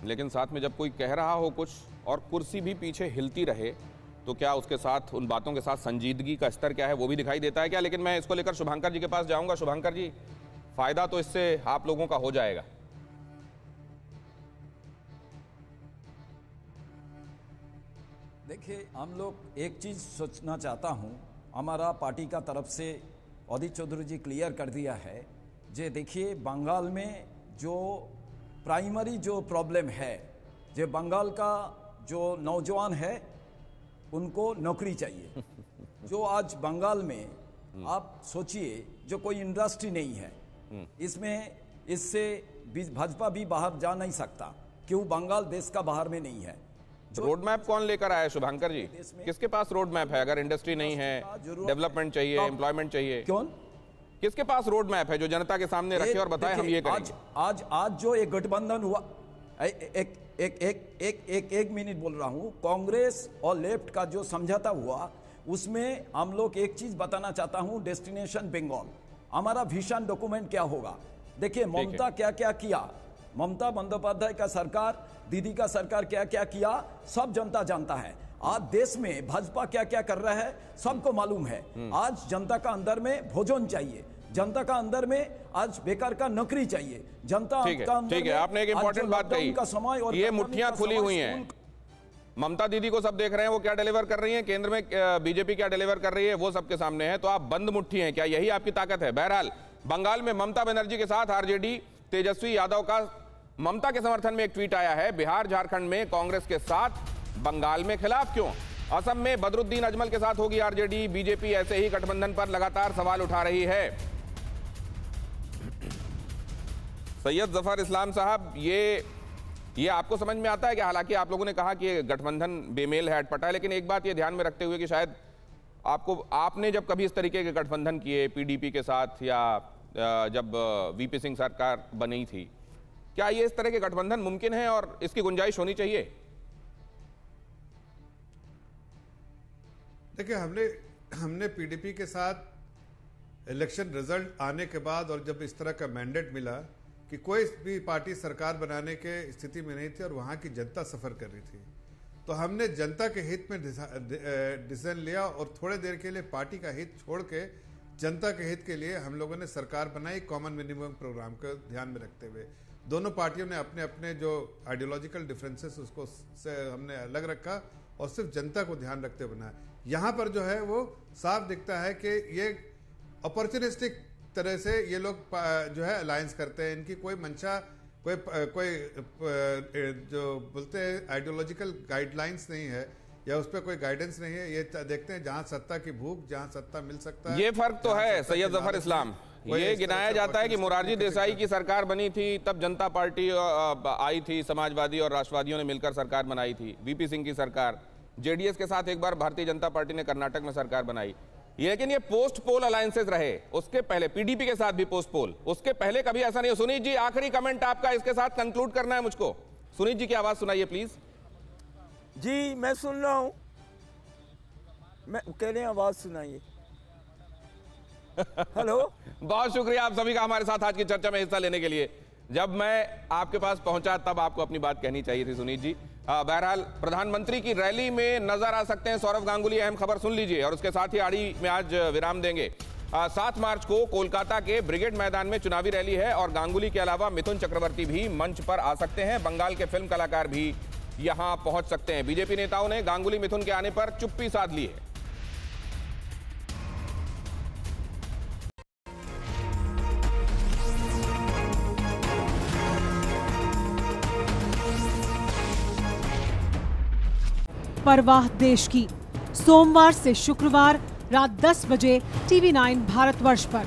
लेकिन साथ में जब कोई कह रहा हो कुछ और कुर्सी भी पीछे हिलती रहे तो क्या उसके साथ, उन बातों के साथ संजीदगी का स्तर क्या है वो भी दिखाई देता है क्या? लेकिन मैं इसको लेकर शुभंकर जी के पास जाऊंगा। शुभंकर जी, फायदा तो इससे आप लोगों का हो जाएगा। देखिए, हम लोग एक चीज सोचना चाहता हूं, हमारा पार्टी का तरफ से अदित चौधरी जी क्लियर कर दिया है। जे देखिए, बंगाल में जो प्राइमरी जो प्रॉब्लम है, जो बंगाल का जो नौजवान है उनको नौकरी चाहिए। जो आज बंगाल में आप सोचिए, जो कोई इंडस्ट्री नहीं है, इसमें इससे भाजपा भी बाहर जा नहीं सकता, क्यों? बंगाल देश का बाहर में नहीं है। रोड मैप कौन लेकर आया शुभंकर जी? किसके पास रोड मैप है? अगर इंडस्ट्री नहीं है, डेवलपमेंट चाहिए, एम्प्लॉयमेंट चाहिए, कौन किसके पास रोड मैप है जो जनता के सामने रखे और बताए हम ये करेंगे? आज जो एक गठबंधन हुआ, एक मिनट बोल रहा हूं, कांग्रेस और लेफ्ट का जो समझौता हुआ, उसमें हम लोग एक चीज बताना चाहता हूं, डेस्टिनेशन बंगाल, हमारा विजन डॉक्यूमेंट क्या होगा। देखिए, ममता क्या क्या किया, ममता बंदोपाध्याय का सरकार, दीदी का सरकार क्या क्या किया, सब जनता जानता है। आज देश में भाजपा क्या क्या कर रहा है सबको मालूम है। आज जनता का अंदर में भोजन चाहिए, जनता का अंदर में आज बेकार का नौकरी चाहिए, जनता का अंदर। ठीक है, आपने एक इंपॉर्टेंट बात कही, ये मुट्ठियां खुली हुई हैं। ममता दीदी को सब देख रहे हैं, वो क्या डिलीवर कर रही हैं, केंद्र में बीजेपी क्या डिलीवर कर रही है, वो सबके सामने है। तो आप बंद मुट्ठी हैं क्या? यही आपकी ताकत है? बहरहाल, बंगाल में ममता बनर्जी के साथ आरजेडी तेजस्वी यादव का ममता के समर्थन में एक ट्वीट आया है। बिहार झारखंड में कांग्रेस के साथ, बंगाल में खिलाफ क्यों? असम में बदरुद्दीन अजमल के साथ होगी आरजेडी, बीजेपी ऐसे ही गठबंधन पर लगातार सवाल उठा रही है। सैयद जफर इस्लाम साहब, ये आपको समझ में आता है कि हालांकि आप लोगों ने कहा कि ये गठबंधन बेमेल है, अटपटा है, लेकिन एक बात ये ध्यान में रखते हुए कि शायद आपने जब कभी इस तरीके के गठबंधन किए पीडीपी के साथ या जब वीपी सिंह सरकार बनी थी, क्या ये इस तरह के गठबंधन मुमकिन है और इसकी गुंजाइश होनी चाहिए? देखिए, हमने पीडीपी के साथ इलेक्शन रिजल्ट आने के बाद और जब इस तरह का मैंडेट मिला कि कोई भी पार्टी सरकार बनाने के स्थिति में नहीं थी और वहां की जनता सफर कर रही थी, तो हमने जनता के हित में डिसीजन लिया और थोड़े देर के लिए पार्टी का हित छोड़ के जनता के हित के लिए हम लोगों ने सरकार बनाई, कॉमन मिनिमम प्रोग्राम को ध्यान में रखते हुए। दोनों पार्टियों ने अपने अपने जो आइडियोलॉजिकल डिफरेंसेस उसको से हमने अलग रखा और सिर्फ जनता को ध्यान रखते बनाया। यहाँ पर जो है वो साफ दिखता है कि ये अपॉर्चुनिस्टिक तरह से ये लोग जो है अलायंस करते हैं। इनकी कोई मंशा, कोई जो बोलते हैं आइडियोलॉजिकल गाइडलाइंस नहीं है या उस पर कोई गाइडेंस नहीं है। ये देखते हैं जहां सत्ता की भूख, जहां सत्ता मिल सकता है। ये फर्क तो है सैयद जफर इस्लाम। ये गिनाया जाता है कि मोरारजी देसाई की सरकार बनी थी, तब जनता पार्टी आई थी, समाजवादी और राष्ट्रवादियों ने मिलकर सरकार बनाई थी। वीपी सिंह की सरकार, जेडीएस के साथ एक बार भारतीय जनता पार्टी ने कर्नाटक में सरकार बनाई। लेकिन ये पोस्ट पोल अलायंसेस रहे, उसके पहले पीडीपी के साथ भी पोस्ट पोल, उसके पहले कभी ऐसा नहीं हो। सुनीत जी, आखिरी कमेंट आपका, इसके साथ कंक्लूड करना है मुझको। सुनीत जी की आवाज सुनाइए प्लीज। जी मैं सुन रहा हूं, मैं कह रहे हैं आवाज सुनाइए। हेलो। बहुत शुक्रिया आप सभी का हमारे साथ आज की चर्चा में हिस्सा लेने के लिए। जब मैं आपके पास पहुंचा तब आपको अपनी बात कहनी चाहिए थी सुनीत जी। बहरहाल, प्रधानमंत्री की रैली में नजर आ सकते हैं सौरव गांगुली। अहम खबर सुन लीजिए और उसके साथ ही आड़ी में आज विराम देंगे। 7 मार्च को कोलकाता के ब्रिगेड मैदान में चुनावी रैली है और गांगुली के अलावा मिथुन चक्रवर्ती भी मंच पर आ सकते हैं। बंगाल के फिल्म कलाकार भी यहां पहुंच सकते हैं। बीजेपी नेताओं ने गांगुली मिथुन के आने पर चुप्पी साध ली है। परवाह देश की, सोमवार से शुक्रवार रात 10 बजे TV9 भारतवर्ष पर।